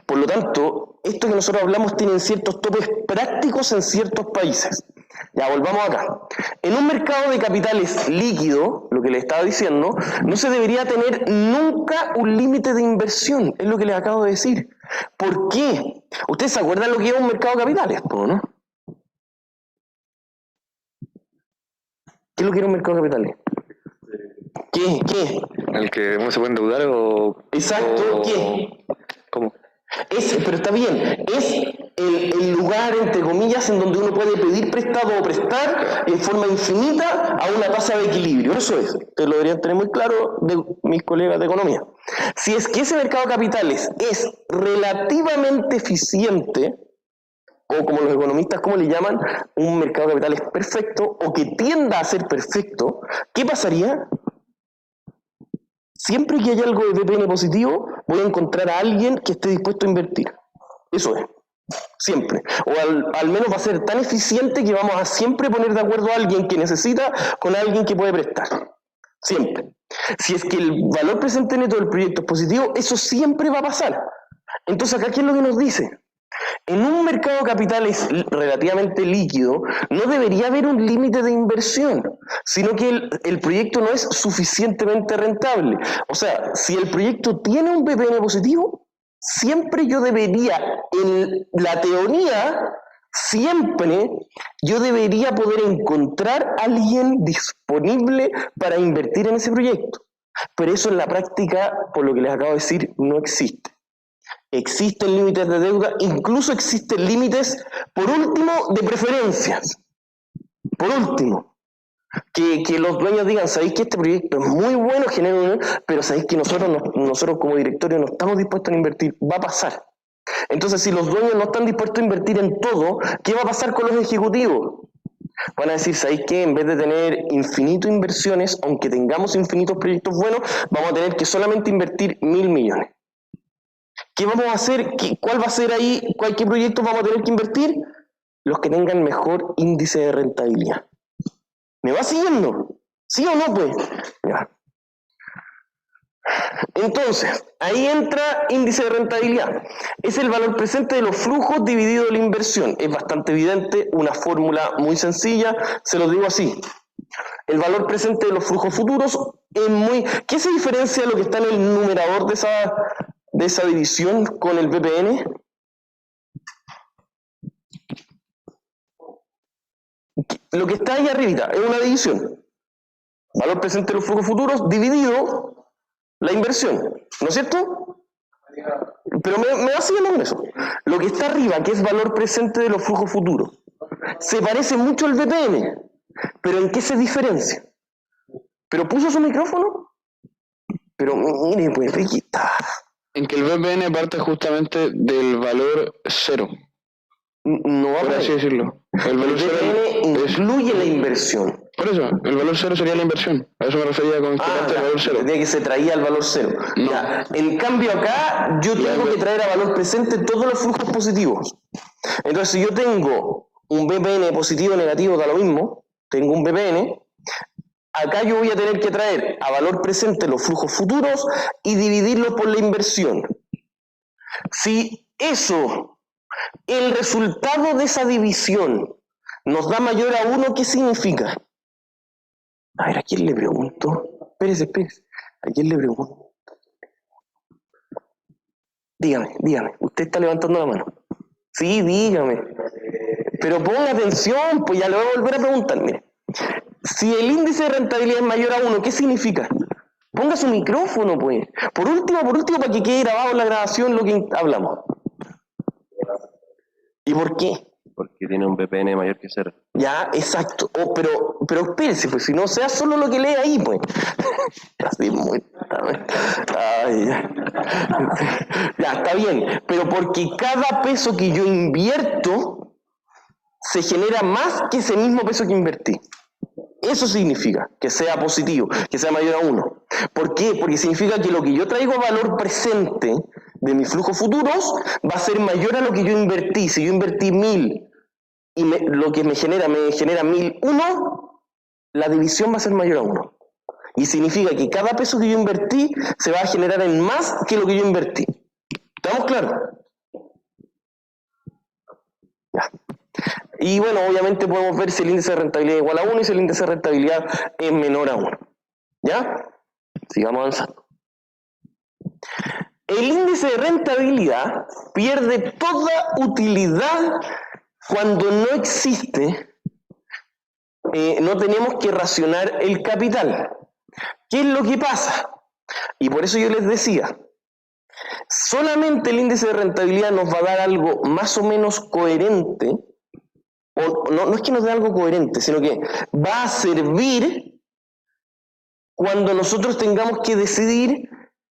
Por lo tanto, esto que nosotros hablamos tienen ciertos topes prácticos en ciertos países. Ya, volvamos acá. En un mercado de capitales líquido, lo que les estaba diciendo, no se debería tener nunca un límite de inversión, es lo que les acabo de decir. ¿Por qué? ¿Ustedes se acuerdan lo que es un mercado de capitales, no? ¿Qué es lo que era un mercado de capitales? ¿Qué? ¿El que uno se puede endeudar o...? Exacto, ¿qué? ¿Cómo? Pero está bien, es el lugar, entre comillas, en donde uno puede pedir prestado o prestar en forma infinita a una tasa de equilibrio. Eso es, ustedes lo deberían tener muy claro de mis colegas de economía. Si es que ese mercado de capitales es relativamente eficiente, o como los economistas, ¿cómo le llaman? Un mercado de capitales perfecto, o que tienda a ser perfecto, ¿qué pasaría? Siempre que haya algo de VPN positivo, voy a encontrar a alguien que esté dispuesto a invertir. Eso es. Siempre. O al menos va a ser tan eficiente que vamos a siempre poner de acuerdo a alguien que necesita con alguien que puede prestar. Siempre. Si es que el valor presente neto del proyecto es positivo, eso siempre va a pasar. Entonces, acá, ¿qué es lo que nos dice? En un mercado de capitales relativamente líquido, no debería haber un límite de inversión, sino que el proyecto no es suficientemente rentable. O sea, si el proyecto tiene un VPN positivo, siempre yo debería, en la teoría, siempre yo debería poder encontrar a alguien disponible para invertir en ese proyecto. Pero eso en la práctica, por lo que les acabo de decir, no existe. Existen límites de deuda, incluso existen límites, por último, de preferencias. Por último, que los dueños digan, sabéis que este proyecto es muy bueno, genera un... pero sabéis que nosotros como directorio no estamos dispuestos a invertir. Va a pasar. Entonces, si los dueños no están dispuestos a invertir en todo, ¿qué va a pasar con los ejecutivos? Van a decir, ¿sabéis qué? En vez de tener infinito inversiones, aunque tengamos infinitos proyectos buenos, vamos a tener que solamente invertir 1.000 millones. ¿Qué vamos a hacer? ¿Cuál va a ser ahí? ¿Qué proyectos vamos a tener que invertir? Los que tengan mejor índice de rentabilidad. ¿Me va siguiendo? ¿Sí o no, pues? Ya. Entonces, ahí entra índice de rentabilidad. Es el valor presente de los flujos dividido la inversión. Es bastante evidente, una fórmula muy sencilla, se lo digo así. El valor presente de los flujos futuros es muy... ¿Qué se diferencia de lo que está en el numerador de esa división con el VPN? Lo que está ahí arriba es una división. Valor presente de los flujos futuros dividido la inversión, ¿no es cierto? Pero me va siguiendo con eso. Lo que está arriba, que es valor presente de los flujos futuros, se parece mucho al VPN, pero ¿en qué se diferencia? ¿Pero puso su micrófono? Pero mire, pues, Riquita. En que el VPN parte justamente del valor cero. No va por así decirlo. El valor cero incluye la inversión. Por eso, el valor cero sería la inversión. A eso me refería con que parte del valor cero. De que se traía el valor cero. No. Ya. En cambio acá, yo tengo que traer a valor presente todos los flujos positivos. Entonces, si yo tengo un VPN positivo o negativo, da lo mismo. Tengo un VPN. acá yo voy a tener que traer a valor presente los flujos futuros y dividirlos por la inversión. Si eso, el resultado de esa división, nos da mayor a 1, ¿qué significa? A ver, ¿a quién le pregunto? Espérese. ¿A quién le pregunto? Dígame. Usted está levantando la mano. Sí, dígame. Pero ponga atención, pues ya le voy a volver a preguntar. Mire, si el índice de rentabilidad es mayor a 1, ¿qué significa? Ponga su micrófono, pues. Por último, para que quede grabado en la grabación lo que hablamos. ¿Y por qué? Porque tiene un BPN mayor que 0. Ya, exacto. Pero espérese, pues, si no sea solo lo que lee ahí, pues. Así muy... Ay, ya, está bien. Pero porque cada peso que yo invierto se genera más que ese mismo peso que invertí. Eso significa que sea positivo, que sea mayor a 1. ¿Por qué? Porque significa que lo que yo traigo a valor presente de mis flujos futuros va a ser mayor a lo que yo invertí. Si yo invertí 1000 y lo que me genera 1001, la división va a ser mayor a 1. Y significa que cada peso que yo invertí se va a generar en más que lo que yo invertí. ¿Estamos claros? Ya. Y bueno, obviamente podemos ver si el índice de rentabilidad es igual a 1 y si el índice de rentabilidad es menor a 1. ¿Ya? Sigamos avanzando. El índice de rentabilidad pierde toda utilidad cuando no existe, no tenemos que racionar el capital. ¿Qué es lo que pasa? Y por eso yo les decía, solamente el índice de rentabilidad nos va a dar algo más o menos coherente, o no es que nos dé algo coherente, sino que va a servir cuando nosotros tengamos que decidir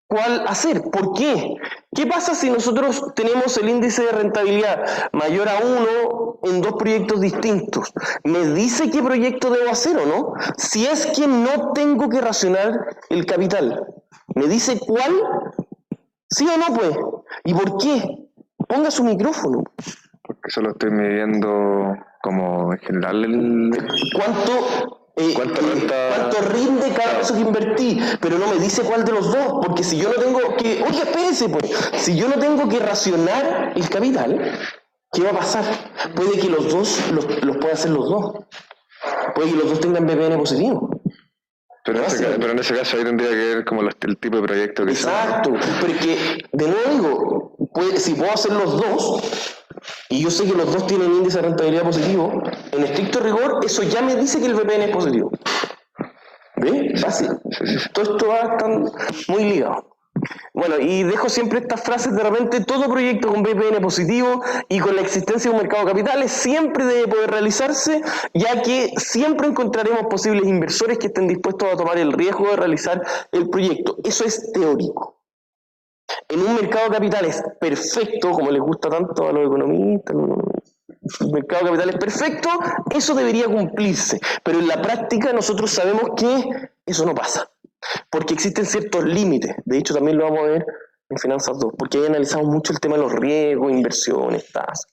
cuál hacer. ¿Por qué? ¿Qué pasa si nosotros tenemos el índice de rentabilidad mayor a 1 en 2 proyectos distintos? ¿Me dice qué proyecto debo hacer o no? Si es que no tengo que racionar el capital, ¿me dice cuál? ¿Sí o no, pues? ¿Y por qué? Ponga su micrófono. Porque solo estoy midiendo como en general ¿Cuánto rinde cada peso que invertí? Pero no me dice cuál de los dos, porque si yo no tengo que... Oye, espérese, pues. Si yo no tengo que racionar el capital, ¿qué va a pasar? Puede que los dos los pueda hacer los dos. Puede que los dos tengan BPN positivo. Pero en ese caso ahí tendría que ver como el tipo de proyecto que sea. Exacto. Pero es que, de nuevo digo, si puedo hacer los dos, y yo sé que los dos tienen índice de rentabilidad positivo, en estricto rigor, eso ya me dice que el VPN es positivo. ¿Ve? Fácil. Todo esto va a estar muy ligado. Bueno, y dejo siempre estas frases: de repente todo proyecto con VPN positivo y con la existencia de un mercado de capitales siempre debe poder realizarse, ya que siempre encontraremos posibles inversores que estén dispuestos a tomar el riesgo de realizar el proyecto. Eso es teórico. En un mercado de capitales perfecto, como les gusta tanto a los economistas, el mercado de capitales perfecto, eso debería cumplirse, pero en la práctica nosotros sabemos que eso no pasa, porque existen ciertos límites. De hecho también lo vamos a ver en Finanzas 2, porque ahí analizamos mucho el tema de los riesgos, inversiones, tasas.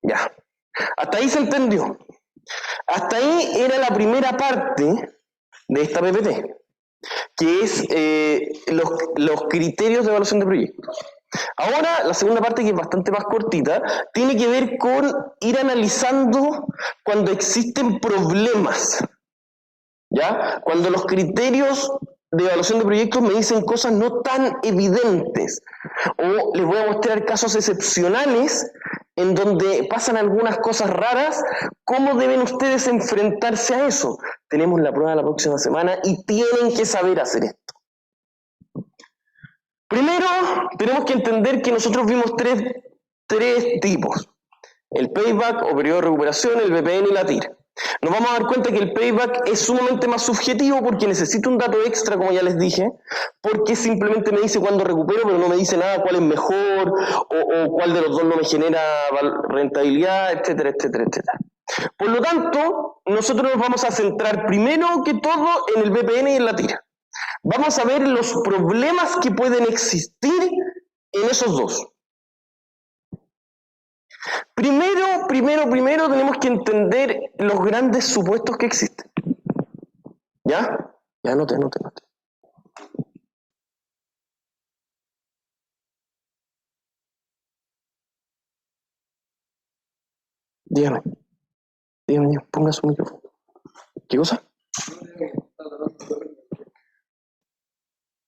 Ya, hasta ahí se entendió. Hasta ahí era la primera parte de esta PPT, que es los criterios de evaluación de proyectos. Ahora, la segunda parte, que es bastante más cortita, tiene que ver con ir analizando cuando existen problemas, ¿ya? Cuando los criterios de evaluación de proyectos me dicen cosas no tan evidentes, o les voy a mostrar casos excepcionales en donde pasan algunas cosas raras. ¿Cómo deben ustedes enfrentarse a eso? Tenemos la prueba la próxima semana y tienen que saber hacer esto. Primero, tenemos que entender que nosotros vimos tres tipos: el payback o periodo de recuperación, el VPN y la TIR. Nos vamos a dar cuenta que el payback es sumamente más subjetivo, porque necesito un dato extra, como ya les dije, porque simplemente me dice cuándo recupero, pero no me dice nada cuál es mejor, o cuál de los dos no me genera rentabilidad, etcétera, etcétera, etcétera. Por lo tanto, nosotros nos vamos a centrar primero que todo en el VPN y en la TIR. Vamos a ver los problemas que pueden existir en esos dos. Primero tenemos que entender los grandes supuestos que existen. ¿Ya? Ya, anote. Dígame, ponga su micrófono. ¿Qué cosa?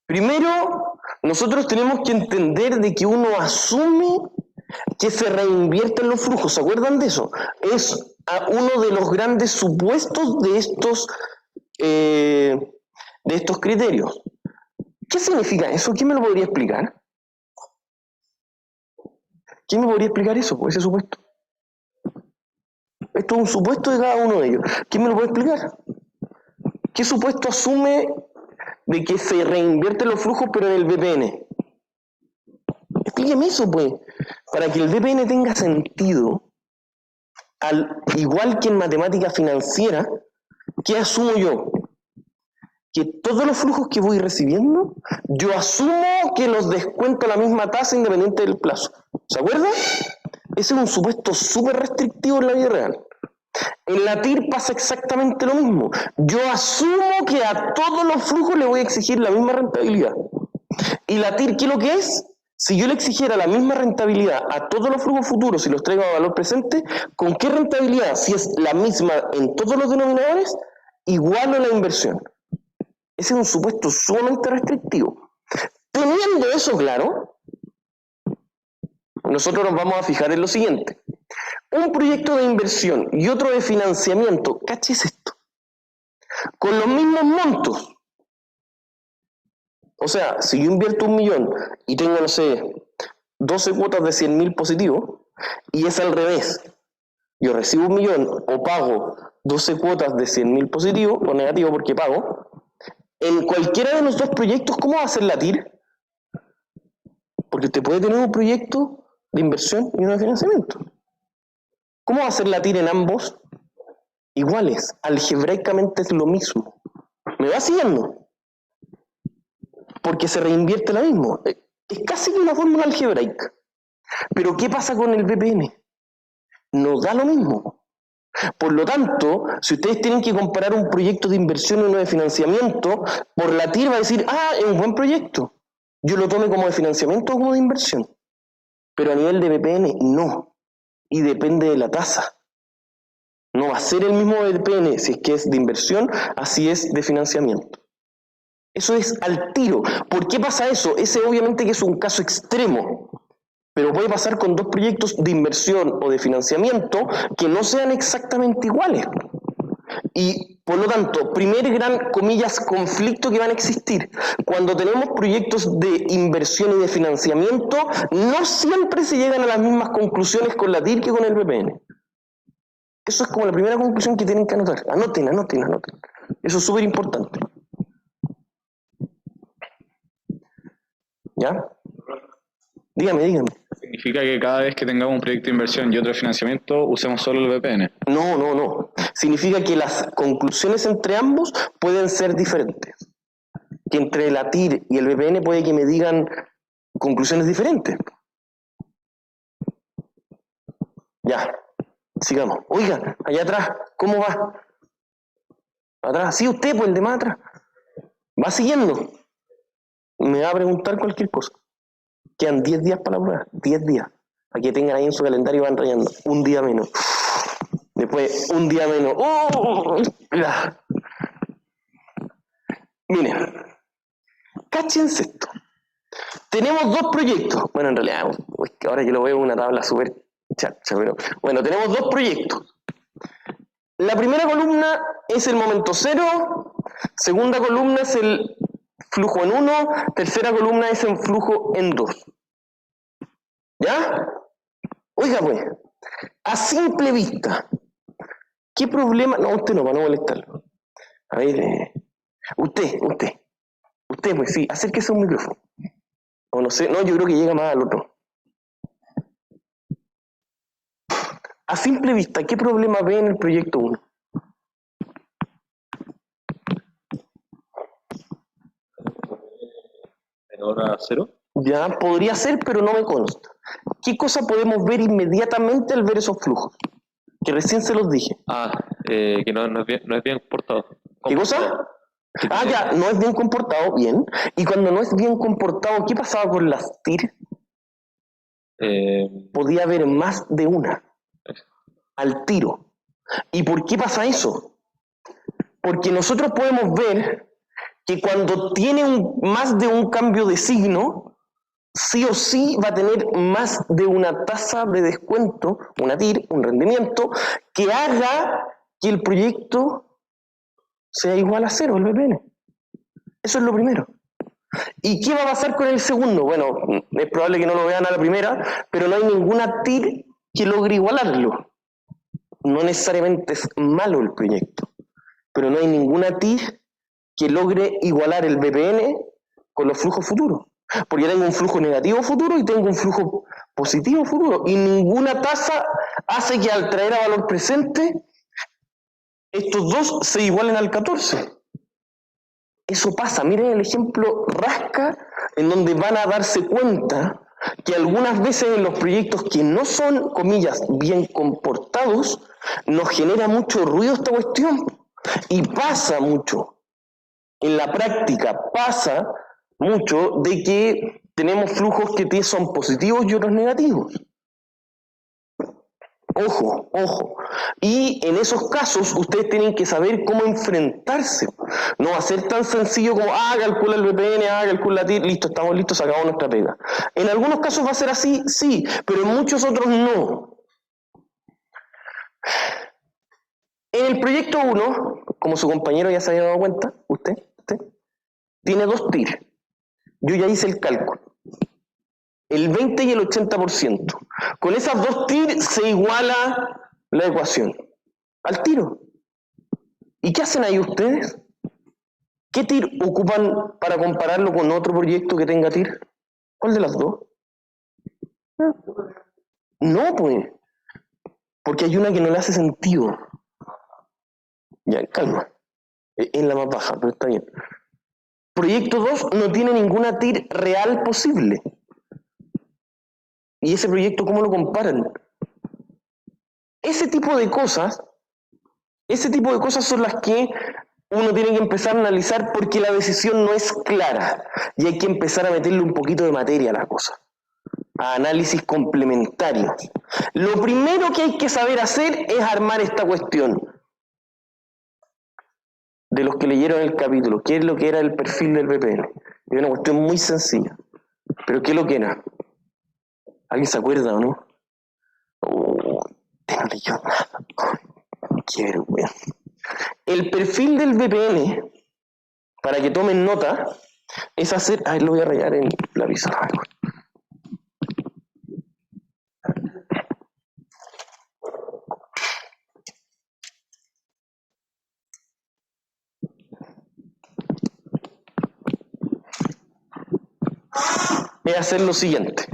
Primero, nosotros tenemos que entender de que uno asume que se reinvierten los flujos. ¿Se acuerdan de eso? Es uno de los grandes supuestos de estos criterios. ¿Qué significa eso? ¿Quién me lo podría explicar? ¿Quién me podría explicar eso, ese supuesto? Esto es un supuesto de cada uno de ellos. ¿Quién me lo puede explicar? ¿Qué supuesto asume de que se reinvierten los flujos pero en el VPN? Explíqueme eso, pues. Para que el VPN tenga sentido, igual que en matemática financiera, ¿qué asumo yo? Que todos los flujos que voy recibiendo, yo asumo que los descuento a la misma tasa independiente del plazo. ¿Se acuerdan? Ese es un supuesto súper restrictivo en la vida real. En la TIR pasa exactamente lo mismo. Yo asumo que a todos los flujos le voy a exigir la misma rentabilidad. ¿Y la TIR qué es lo que es? Si yo le exigiera la misma rentabilidad a todos los flujos futuros y los traigo a valor presente, ¿con qué rentabilidad? Si es la misma en todos los denominadores, igual a la inversión. Ese es un supuesto sumamente restrictivo. Teniendo eso claro, nosotros nos vamos a fijar en lo siguiente. Un proyecto de inversión y otro de financiamiento, ¿cachis esto? Con los mismos montos. O sea, si yo invierto 1 millón y tengo, no sé, 12 cuotas de 100.000 positivos, y es al revés. Yo recibo 1 millón o pago 12 cuotas de 100.000 positivos, o negativo porque pago, en cualquiera de los dos proyectos, ¿cómo va a ser la TIR? Porque usted puede tener un proyecto de inversión y uno de financiamiento. ¿Cómo va a ser la TIR en ambos? Iguales, algebraicamente es lo mismo. ¿Me va siguiendo? Porque se reinvierte lo mismo. Es casi que una fórmula algebraica. Pero ¿qué pasa con el VPN? Nos da lo mismo. Por lo tanto, si ustedes tienen que comparar un proyecto de inversión y uno de financiamiento, por la TIR va a decir, es un buen proyecto. Yo lo tome como de financiamiento o como de inversión. Pero a nivel de VPN, no. Y depende de la tasa. No va a ser el mismo VPN si es que es de inversión, así es de financiamiento. Eso es al tiro. ¿Por qué pasa eso? Ese obviamente que es un caso extremo. Pero puede pasar con dos proyectos de inversión o de financiamiento que no sean exactamente iguales. Y por lo tanto, primer gran, comillas, conflicto que van a existir. Cuando tenemos proyectos de inversión y de financiamiento, no siempre se llegan a las mismas conclusiones con la TIR que con el VPN. Eso es como la primera conclusión que tienen que anotar. Anoten. Eso es súper importante. ¿Ya? Dígame. ¿Significa que cada vez que tengamos un proyecto de inversión y otro de financiamiento, usemos solo el VPN? No. Significa que las conclusiones entre ambos pueden ser diferentes. Que entre la TIR y el VPN puede que me digan conclusiones diferentes. Ya, sigamos. Oiga, allá atrás, ¿cómo va? Atrás, sí, usted, pues el de más atrás. Va siguiendo. Me va a preguntar cualquier cosa. Quedan 10 días para la prueba, 10 días. Para que tengan ahí en su calendario van rayando. Un día menos. Después, un día menos. Miren, cáchense esto. Tenemos dos proyectos. Bueno, en realidad, ahora que lo veo en una tabla súper chacha, pero bueno, tenemos dos proyectos. La primera columna es el momento cero, segunda columna es el flujo en 1, tercera columna es el flujo en 2. ¿Ya? Oiga pues, a simple vista, ¿qué problema? No, usted no, para no molestarlo. A ver, usted pues sí, acérquese a un micrófono. O no sé, no, yo creo que llega más al otro. A simple vista, ¿qué problema ve en el proyecto 1? ¿Menor a 0? Ya, podría ser, pero no me consta. ¿Qué cosa podemos ver inmediatamente al ver esos flujos? Que recién se los dije. Que no es bien portado. ¿Qué cosa? Ah, ya, no es bien comportado, bien. Y cuando no es bien comportado, ¿qué pasaba con las TIR? Podía haber más de una al tiro. ¿Y por qué pasa eso? Porque nosotros podemos ver que cuando tiene más de un cambio de signo, sí o sí va a tener más de una tasa de descuento, una TIR, un rendimiento, que haga que el proyecto sea igual a cero, el VPN. Eso es lo primero. ¿Y qué va a pasar con el segundo? Bueno, es probable que no lo vean a la primera, pero no hay ninguna TIR que logre igualarlo. No necesariamente es malo el proyecto, pero no hay ninguna TIR que logre igualar el VPN con los flujos futuros. Porque yo tengo un flujo negativo futuro y tengo un flujo positivo futuro. Y ninguna tasa hace que al traer a valor presente, estos dos se igualen al 14. Eso pasa. Miren el ejemplo rasca, en donde van a darse cuenta que algunas veces en los proyectos que no son, comillas, bien comportados, nos genera mucho ruido esta cuestión. Y pasa mucho. En la práctica pasa mucho de que tenemos flujos que son positivos y otros negativos. Ojo, ojo. Y en esos casos ustedes tienen que saber cómo enfrentarse. No va a ser tan sencillo como, calcula el VPN, calcula la TIR, listo, estamos listos, sacamos nuestra pega. En algunos casos va a ser así, sí, pero en muchos otros no. En el proyecto 1, como su compañero ya se había dado cuenta, usted, tiene 2 TIR. Yo ya hice el cálculo. El 20 y el 80%. Con esas 2 TIR se iguala la ecuación. Al tiro. ¿Y qué hacen ahí ustedes? ¿Qué TIR ocupan para compararlo con otro proyecto que tenga TIR? ¿Cuál de las dos? No, pues. Porque hay una que no le hace sentido. Ya, calma. Es la más baja, pero está bien. Proyecto 2 no tiene ninguna TIR real posible. ¿Y ese proyecto cómo lo comparan? Ese tipo de cosas son las que uno tiene que empezar a analizar porque la decisión no es clara y hay que empezar a meterle un poquito de materia a la cosa, a análisis complementarios. Lo primero que hay que saber hacer es armar esta cuestión. De los que leyeron el capítulo, ¿qué es lo que era el perfil del VPN? Es una cuestión muy sencilla. ¿Pero qué es lo que era? ¿Alguien se acuerda o no? No leyó nada. Qué vergüenza. El perfil del VPN, para que tomen nota, es hacer... lo voy a rayar en la pizarra. Es hacer lo siguiente.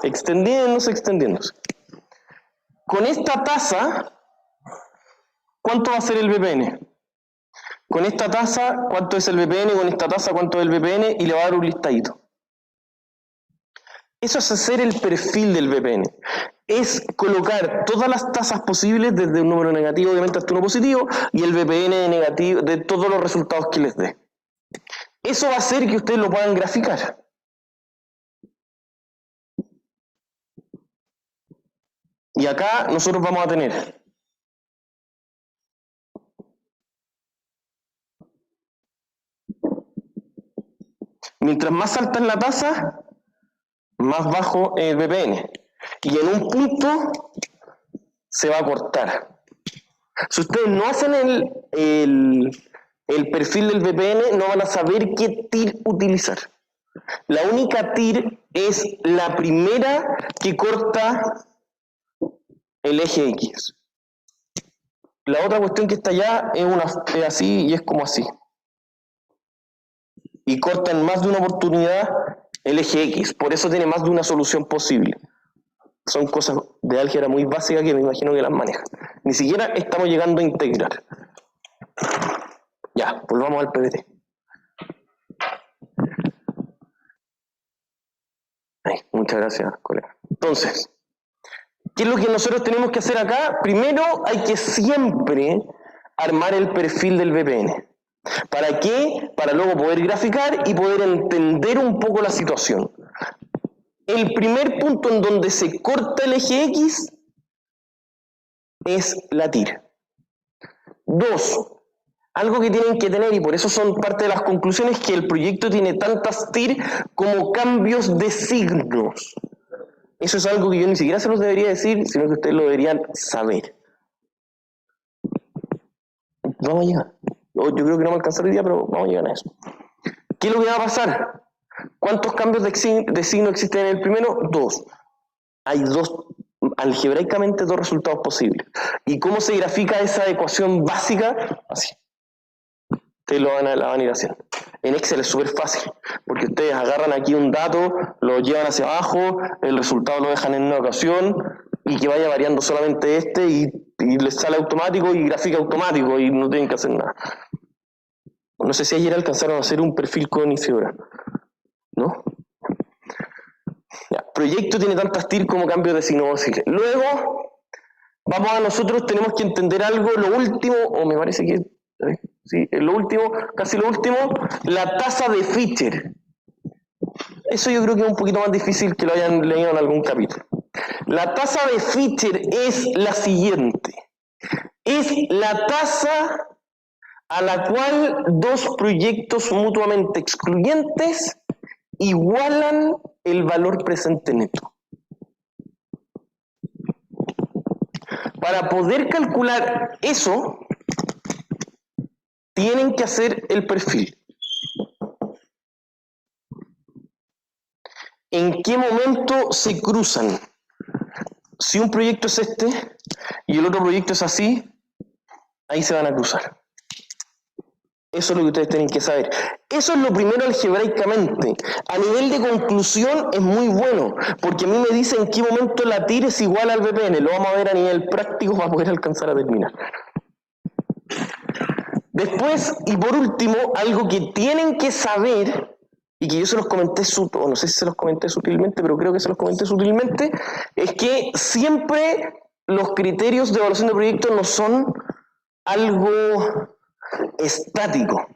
Extendiéndose. Con esta tasa, ¿cuánto va a ser el VPN? Con esta tasa, ¿cuánto es el VPN? Con esta tasa, ¿cuánto es el VPN? Y le va a dar un listadito. Eso es hacer el perfil del VPN. Es colocar todas las tasas posibles desde un número negativo, obviamente, hasta uno positivo, y el VPN negativo de todos los resultados que les dé. Eso va a hacer que ustedes lo puedan graficar. Y acá nosotros vamos a tener mientras más alta es la tasa, más bajo el VPN. Y en un punto se va a cortar. Si ustedes no hacen el perfil del VPN, no van a saber qué TIR utilizar. La única TIR es la primera que corta el eje X. La otra cuestión que está allá es así y es como así. Y corta en más de una oportunidad el eje X. Por eso tiene más de una solución posible. son cosas de álgebra muy básicas que me imagino que las manejan. Ni siquiera estamos llegando a integrar. Ya, volvamos al PPT. Muchas gracias, colega. Entonces, ¿qué es lo que nosotros tenemos que hacer acá? Primero hay que siempre armar el perfil del VPN. ¿Para qué? Para luego poder graficar y poder entender un poco la situación. El primer punto en donde se corta el eje X es la TIR. 2. Algo que tienen que tener, y por eso son parte de las conclusiones, que el proyecto tiene tantas TIR como cambios de signos. Eso es algo que yo ni siquiera se los debería decir, sino que ustedes lo deberían saber. Vamos a llegar. Yo creo que no me alcanzará el día, pero vamos a llegar a eso. ¿Qué es lo que va a pasar? ¿Cuántos cambios de signo existen en el primero? 2. Hay algebraicamente 2 resultados posibles. ¿Y cómo se grafica esa ecuación básica? Así. Ustedes la van a ir haciendo. En Excel es súper fácil, porque ustedes agarran aquí un dato, lo llevan hacia abajo, el resultado lo dejan en una ocasión, y que vaya variando solamente y les sale automático y grafica automático, y no tienen que hacer nada. No sé si ayer alcanzaron a hacer un perfil con Isidora, ¿no? Ya, proyecto tiene tantas TIR como cambios de signo. Luego, nosotros tenemos que entender algo, lo último, o me parece que... Sí, lo último, casi lo último, la tasa de Fisher. Eso yo creo que es un poquito más difícil que lo hayan leído en algún capítulo. La tasa de Fisher es la siguiente. Es la tasa a la cual 2 proyectos mutuamente excluyentes igualan el valor presente neto. Para poder calcular eso, tienen que hacer el perfil. ¿En qué momento se cruzan? Si un proyecto es este y el otro proyecto es así, ahí se van a cruzar. Eso es lo que ustedes tienen que saber. Eso es lo primero algebraicamente. A nivel de conclusión es muy bueno, porque a mí me dice en qué momento la TIR es igual al VPN. Lo vamos a ver a nivel práctico para poder alcanzar a terminar. Después, y por último, algo que tienen que saber, y que yo se los comenté, o no sé si se los comenté sutilmente, pero creo que se los comenté sutilmente, es que siempre los criterios de evaluación de proyectos no son algo estático.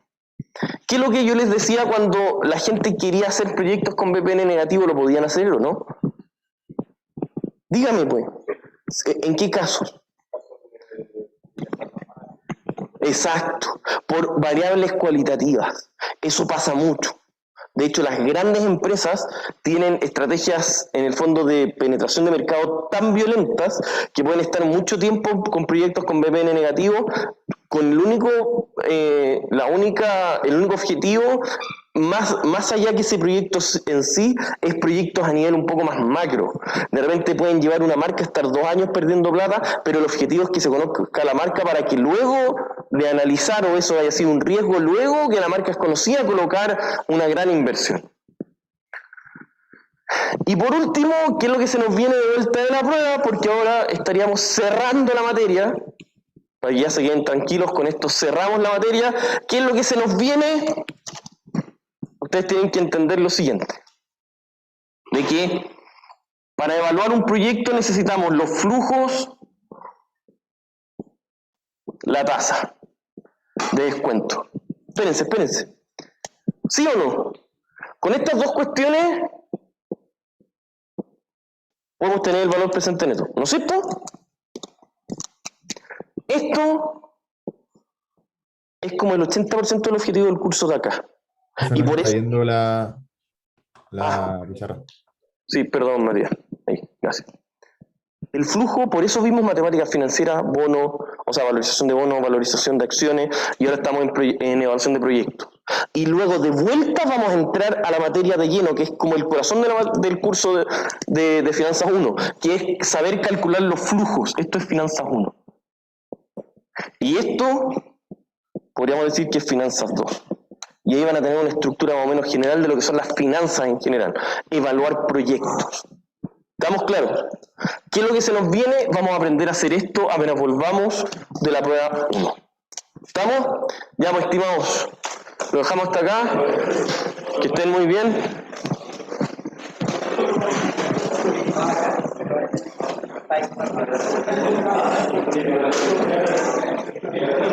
¿Qué es lo que yo les decía cuando la gente quería hacer proyectos con VPN negativo? ¿Lo podían hacer o no? Dígame pues, ¿en qué casos? Exacto, por variables cualitativas. Eso pasa mucho. De hecho, las grandes empresas tienen estrategias en el fondo de penetración de mercado tan violentas que pueden estar mucho tiempo con proyectos con VPN negativo, con el único objetivo, más allá que ese proyecto en sí, es proyectos a nivel un poco más macro. De repente pueden llevar una marca a estar 2 años perdiendo plata, pero el objetivo es que se conozca la marca para que luego de analizar o eso haya sido un riesgo, luego que la marca es conocida, colocar una gran inversión. Y por último, ¿qué es lo que se nos viene de vuelta de la prueba? Porque ahora estaríamos cerrando la materia, para que ya se queden tranquilos, con esto cerramos la materia. ¿Qué es lo que se nos viene? Ustedes tienen que entender lo siguiente, de que para evaluar un proyecto necesitamos los flujos, la tasa de descuento. Espérense. ¿Sí o no? Con estas 2 cuestiones podemos tener el valor presente neto, ¿no es cierto? Esto es como el 80% del objetivo del curso de acá. Y por eso... viendo la pizarra. Sí, perdón, María. Ahí, gracias. El flujo, por eso vimos matemáticas financieras, bono, o sea, valorización de bonos, valorización de acciones, y ahora estamos en evaluación de proyectos. Y luego de vuelta vamos a entrar a la materia de lleno, que es como el corazón del curso de Finanzas 1, que es saber calcular los flujos. Esto es Finanzas 1. Y esto, podríamos decir que es Finanzas 2. Y ahí van a tener una estructura más o menos general de lo que son las finanzas en general. Evaluar proyectos. ¿Estamos claros? ¿Qué es lo que se nos viene? Vamos a aprender a hacer esto apenas volvamos de la prueba 1. ¿Estamos? Ya, pues, estimados, lo dejamos hasta acá. Que estén muy bien.